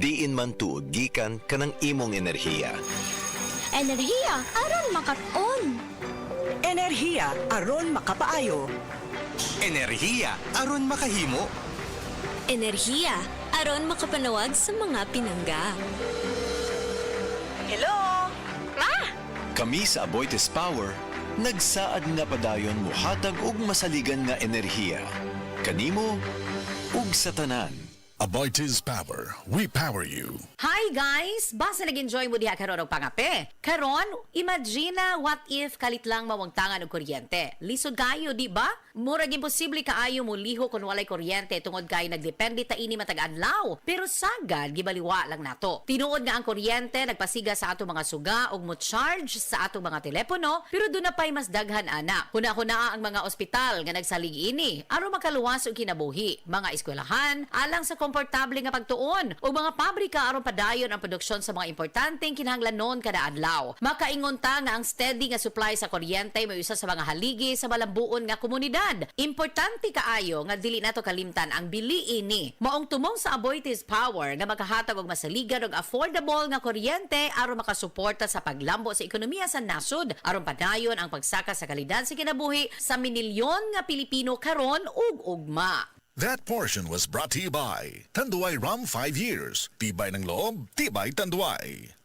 Diin man tuod gikan kanang imong enerhiya. Enerhiya aron makat-on. Enerhiya aron makapaayo. Enerhiya aron makahimo. Enerhiya aron makapanawag sa mga pinangga. Hello? Ma! Kami sa Aboitiz Power, nagsaad nga padayon muhatag og masaligan nga enerhiya. Kanimo ug sa tanan. Aboitiz Power. We power you. Hi guys! Basta nag-enjoy mo diha karon og pangape. Karon, imagine na what if kalit lang mawangtangan og kuryente. Lisod kayo, di ba? Murag imposible kaayo mo liho kung walay kuryente tungod kay nagdepende ta ini matag adlaw. Pero sagad gibaliwa lang nato. Tinuod nga ang kuryente nagpasiga sa atong mga suga ug mo charge sa atong mga telepono, pero doon na pay mas daghan ana. Kuna-kuna ang mga ospital nga nagsalig ini aron makaluwas og kinabuhi, mga eskwelahan alang sa komportable nga pagtuon ug mga pabrika aron padayon ang produksyon sa mga importanteng kinahanglanon kada adlaw. Makaingon ta nga ang steady nga supply sa kuryente may usa sa mga haligi sa malambuon nga komunidad. Importante kaayo nga dili nato kalimtan ang bili ini. Maong tumong sa Aboitiz Power nga makahatag og masaligan ug affordable nga kuryente aron makasuporta sa paglambo sa ekonomiya sa nasod aron padayon ang pagsaka sa kalidad sa kinabuhi sa minilyon nga Pilipino karon ug ugma. That portion was brought to you by Tanduay Rum 5 Years. Tibay ng loob, tibay Tanduay.